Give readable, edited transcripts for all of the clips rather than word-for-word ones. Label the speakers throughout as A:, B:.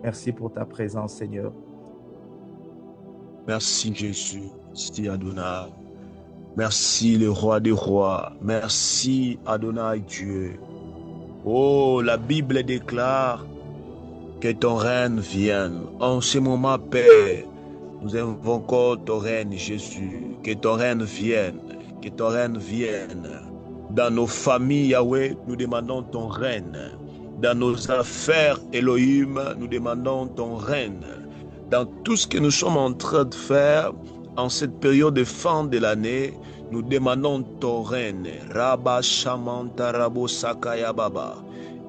A: Merci pour ta présence, Seigneur.
B: Merci Jésus, merci Adonai. Merci le roi des rois. Merci Adonai Dieu. Oh, la Bible déclare que ton règne vienne. En ce moment, Père, nous invoquons ton règne, Jésus. Que ton règne vienne. Que ton règne vienne. Dans nos familles, Yahweh, nous demandons ton règne. Dans nos affaires, Elohim, nous demandons ton règne. Dans tout ce que nous sommes en train de faire en cette période de fin de l'année, nous demandons ton règne. Rabba Shamanta Rabo Sakaya Baba.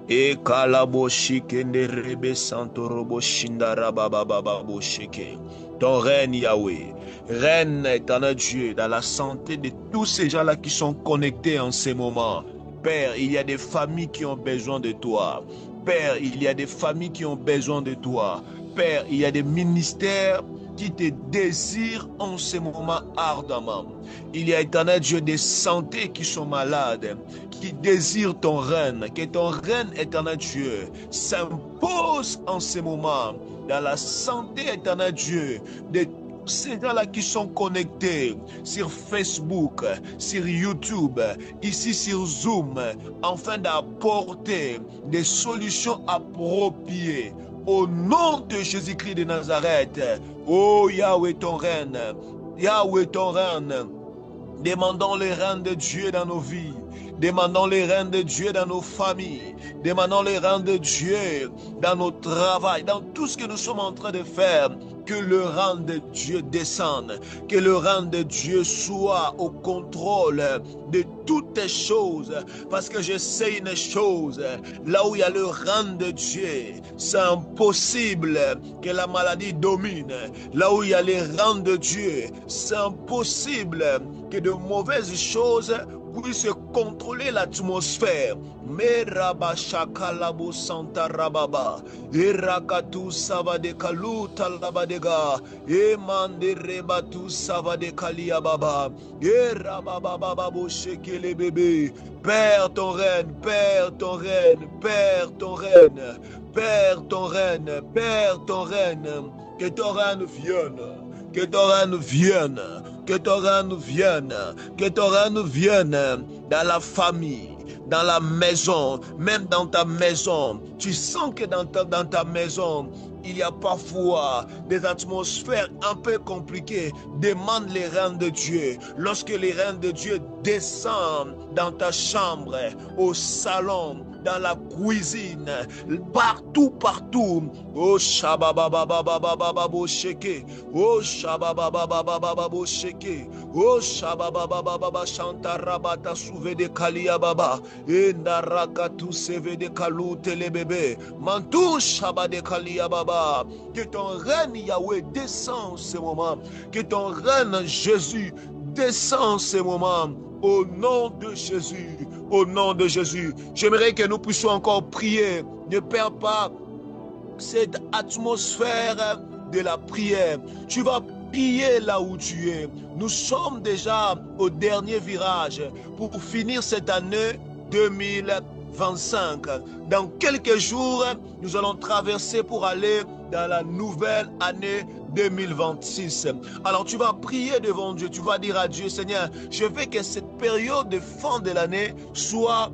B: E kalabo shikende rebe santo robo shindara baba baba bo shike. Ton règne, Yahweh. Règne, éternel Dieu, dans la santé de tous ces gens-là qui sont connectés en ces moments. Père, il y a des familles qui ont besoin de toi. Père, il y a des familles qui ont besoin de toi. Père, il y a des ministères qui te désirent en ce moment ardemment. Il y a, éternel Dieu, des santé qui sont malades, qui désirent ton règne. Que ton règne, éternel Dieu, s'impose en ce moment dans la santé, éternel Dieu, de ces gens-là qui sont connectés sur Facebook, sur YouTube, ici sur Zoom, afin d'apporter des solutions appropriées. Au nom de Jésus-Christ de Nazareth, oh Yahweh ton règne, Yahweh ton règne, demandons le règne de Dieu dans nos vies. Demandons le règne de Dieu dans nos familles. Demandons le règne de Dieu dans nos travaux, dans tout ce que nous sommes en train de faire. Que le règne de Dieu descende. Que le règne de Dieu soit au contrôle de toutes les choses. Parce que je sais une chose. Là où il y a le règne de Dieu, c'est impossible que la maladie domine. Là où il y a le règne de Dieu, c'est impossible que de mauvaises choses puisse contrôler l'atmosphère. Meraba shakalabo santa rababa. Erakatu savade kaluta labadega. Emande rebatu savade kalia baba. Erababababo shekele bébé. Père ton règne, Père ton règne, Père ton règne, Père ton règne, Père ton règne. Que ton règne vienne. Que ton règne vienne. Que ton règne vienne, que ton règne vienne dans la famille, dans la maison, même dans ta maison. Tu sens que dans ta maison, il y a parfois des atmosphères un peu compliquées. Demande les règnes de Dieu. Lorsque les règnes de Dieu descendent dans ta chambre, au salon, dans la cuisine, partout, partout. Oh shabababababababo sheke. Oh shababababababo sheke. Oh shabababababa shantarabata souve de kalia baba. E narakatu seve de kalute le bébé. Mantou shaba de kalia baba. Que ton règne Yahweh descend en ce moment. Que ton règne Jésus descend en ce moment. Au nom de Jésus, au nom de Jésus, j'aimerais que nous puissions encore prier. Ne perds pas cette atmosphère de la prière. Tu vas prier là où tu es. Nous sommes déjà au dernier virage pour finir cette année 2025. Dans quelques jours, nous allons traverser pour aller dans la nouvelle année 2026. Alors tu vas prier devant Dieu, tu vas dire à Dieu, Seigneur, je veux que cette période de fin de l'année soit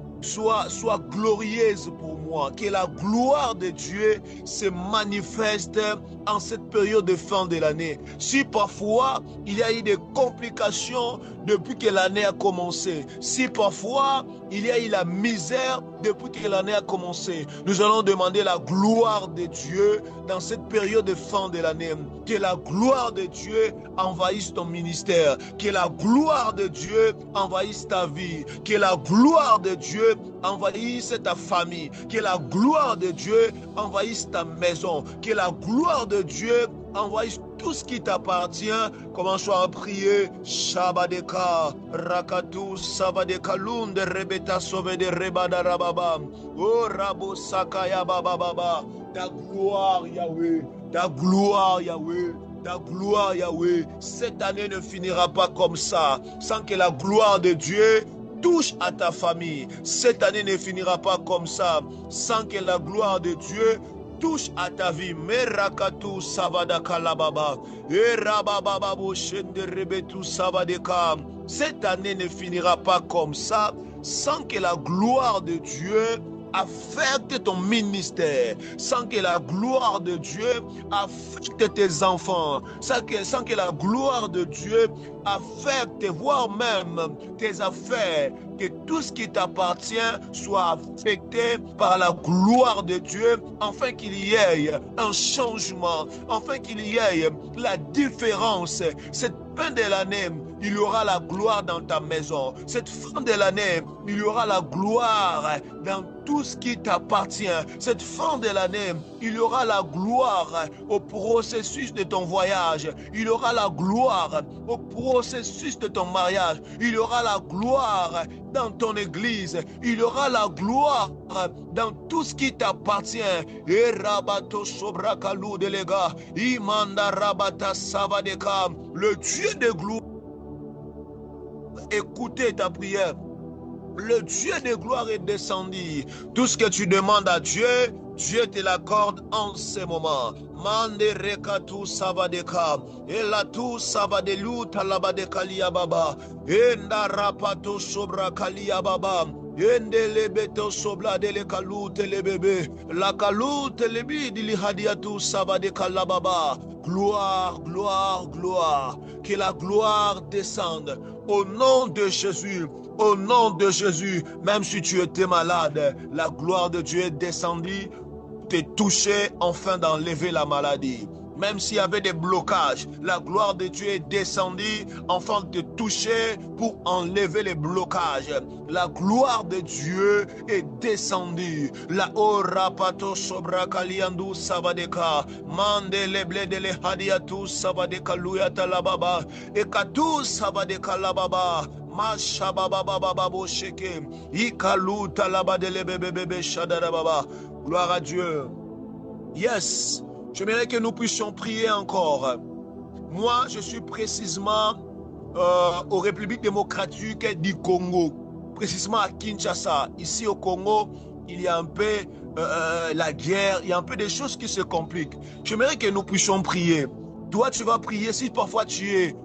B: glorieuse pour moi, que la gloire de Dieu se manifeste en cette période de fin de l'année. Si parfois il y a eu des complications depuis que l'année a commencé, si parfois il y a eu la misère depuis que l'année a commencé, nous allons demander la gloire de Dieu dans cette période de fin de l'année. Que la gloire de Dieu envahisse ton ministère, que la gloire de Dieu envahisse ta vie, que la gloire de Dieu envahisse ta famille, que la gloire de Dieu envahisse ta maison, que la gloire de Dieu envahisse tout ce qui t'appartient. Commençons à prier. Shabadeka, Rakatu, Sabadeka, Lunde, Rebeta, Sovede, Rebada, Rababa, O Rabo, Sakaya, Baba, ta gloire, Yahweh, ta gloire, Yahweh. Ta gloire, Yahweh, cette année ne finira pas comme ça, sans que la gloire de Dieu touche à ta famille. Cette année ne finira pas comme ça, sans que la gloire de Dieu touche à ta vie. Merakatu Savadaka Lababa. Erabababo Shenderebetu Savadeka. Cette année ne finira pas comme ça sans que la gloire de Dieu affecte ton ministère, sans que la gloire de Dieu affecte tes enfants, sans que la gloire de Dieu affecte, voire même tes affaires, que tout ce qui t'appartient soit affecté par la gloire de Dieu, afin qu'il y ait un changement, afin qu'il y ait la différence. Cette fin de l'année, il y aura la gloire dans ta maison. Cette fin de l'année, il y aura la gloire dans tout ce qui t'appartient. Cette fin de l'année, il y aura la gloire au processus de ton voyage. Il y aura la gloire au processus de ton mariage. Il y aura la gloire dans ton église. Il y aura la gloire dans tout ce qui t'appartient. Et rabato sobrakalu delega, imanda rabata savadeka. Le Dieu de gloire, écoutez ta prière. Le Dieu de gloire est descendu. Tout ce que tu demandes à Dieu, Dieu te l'accorde en ce moment. Mande rekatu savadeka. Elatu savadelu talabadeka liababa. Enda rapato sobra kaliababa. Endele beto sobla dele kalute le bébé. La kalute le bidi li hadiatu savadeka lababa. Gloire, gloire, gloire. Que la gloire descende. Au nom de Jésus, au nom de Jésus, même si tu étais malade, la gloire de Dieu est descendue, t'es touché afin d'enlever la maladie. Même s'il y avait des blocages, la gloire de Dieu est descendue afin de te toucher pour enlever les blocages. La gloire de Dieu est descendue. La orapato sobra kaliandu savadeka. Mande leble de le hadiatu savadeka luyata lababa. Ekatu savadeka lababa. Mashabababababo sheke. Ikaluta labadele bebebebe shadarababa. Gloire à Dieu. Yes. J'aimerais que nous puissions prier encore. Moi, je suis précisément aux Républiques démocratiques du Congo, précisément à Kinshasa. Ici au Congo, il y a un peu la guerre, il y a un peu des choses qui se compliquent. J'aimerais que nous puissions prier. Toi, tu vas prier si parfois tu es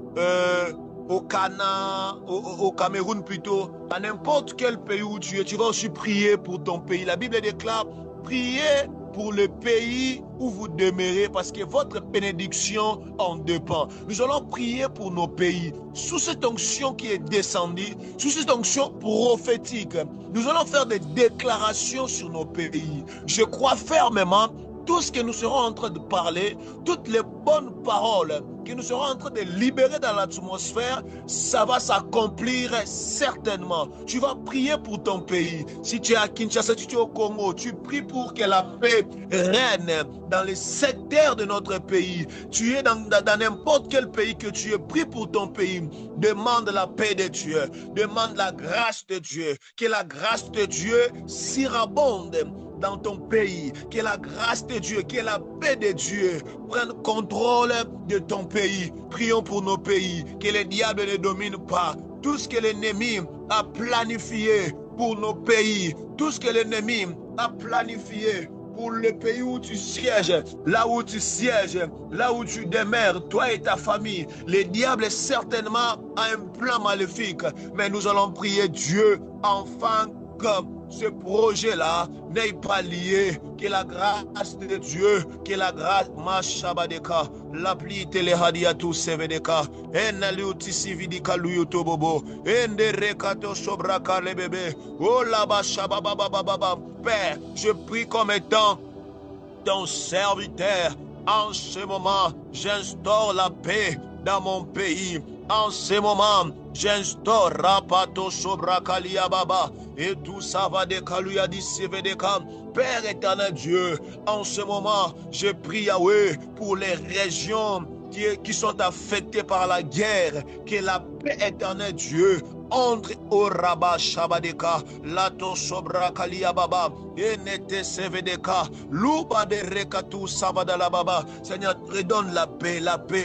B: au Ghana, au Cameroun plutôt, à n'importe quel pays où tu es, tu vas aussi prier pour ton pays. La Bible déclare, priez pour le pays où vous demeurez, parce que votre bénédiction en dépend. Nous allons prier pour nos pays, sous cette onction qui est descendue, sous cette onction prophétique. Nous allons faire des déclarations sur nos pays. Je crois fermement tout ce que nous serons en train de parler, toutes les bonnes paroles que nous serons en train de libérer dans l'atmosphère, ça va s'accomplir certainement. Tu vas prier pour ton pays. Si tu es à Kinshasa, si tu es au Congo, tu pries pour que la paix règne dans les secteurs de notre pays. Tu es dans n'importe quel pays que tu es, prie pour ton pays. Demande la paix de Dieu. Demande la grâce de Dieu. Que la grâce de Dieu surabonde dans ton pays, que la grâce de Dieu, que la paix de Dieu prenne contrôle de ton pays. Prions pour nos pays, que le diable ne domine pas. Tout ce que l'ennemi a planifié pour nos pays, tout ce que l'ennemi a planifié pour le pays où tu sièges, là où tu sièges, là où tu demeures, toi et ta famille, le diable certainement a un plan maléfique, mais nous allons prier Dieu enfin comme ce projet-là n'est pas lié, que la grâce de Dieu, que la grâce, Mashabadeka, l'appli telehadiatu sevedeka, enaliuti sividika luyutobobo, enderekato sobraka le bébé, oh là-bas, shabababababa. Père, je prie comme étant ton serviteur. En ce moment, j'instaure la paix dans mon pays. En ce moment, j'instaure Rapato Sobrakalia Baba et tout ça va de Kaluya Disevedeka. Père éternel Dieu, en ce moment, je prie Yahweh pour les régions qui sont affectées par la guerre, que la paix éternelle Dieu Entre au Rabba Shabadeka, Lato Sobra Kalia Baba, Enete Sevedeka, Luba de Rekatu Savadala Baba. Seigneur, redonne la paix,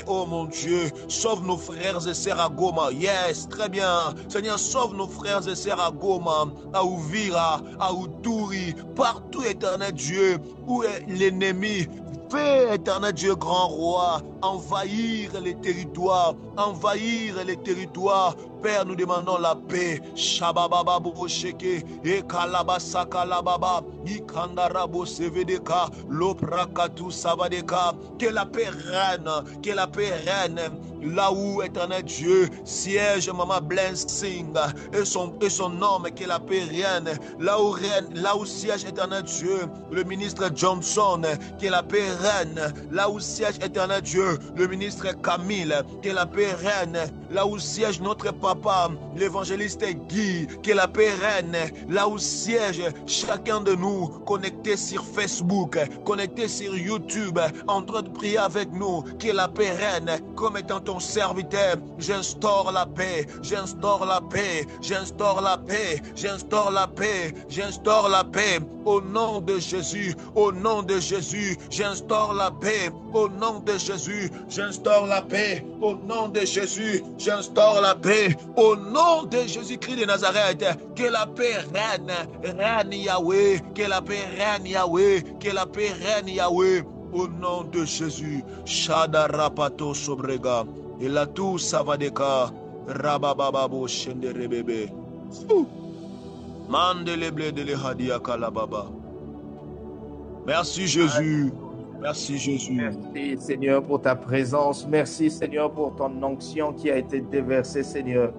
B: oh mon Dieu. Sauve nos frères et sœurs à Goma. Yes, très bien. Seigneur, sauve nos frères et sœurs à Goma, à Ouvira, à Uturi, partout, éternel Dieu, où est l'ennemi. Fais, éternel Dieu, grand roi, envahir les territoires, Père, nous demandons la paix. Shabababa Bosheke, Ekalabasa Kalababa, Ikandarabo Sevedeka, Loprakatu Savadeka. Que la paix règne, là où, éternel Dieu, siège Maman Blessing et son homme, que la paix règne, là où siège, éternel Dieu, le ministre Johnson, que la paix règne, là où siège, éternel Dieu, le ministre Camille, que la paix règne, là où siège notre papa, l'évangéliste Guy, que la paix règne, là où siège chacun de nous, connecté sur Facebook, connecté sur YouTube, en train de prier avec nous, que la paix règne, comme étant ton serviteur, j'instaure la paix, au nom de Jésus, j'instaure la paix, au nom de Jésus, j'instaure la paix, au nom de Jésus, j'instaure la paix, au nom de Jésus-Christ de Nazareth, que la paix règne Yahweh, que la paix règne Yahweh, au nom de Jésus. Shadarapato Sobrega, et la tout Savadeka, Rabababo Shenderebebe, Mandeleble de l'Ehadia Kalababa. Merci Jésus. Merci Jésus.
A: Merci Seigneur pour ta présence. Merci Seigneur pour ton onction qui a été déversée, Seigneur.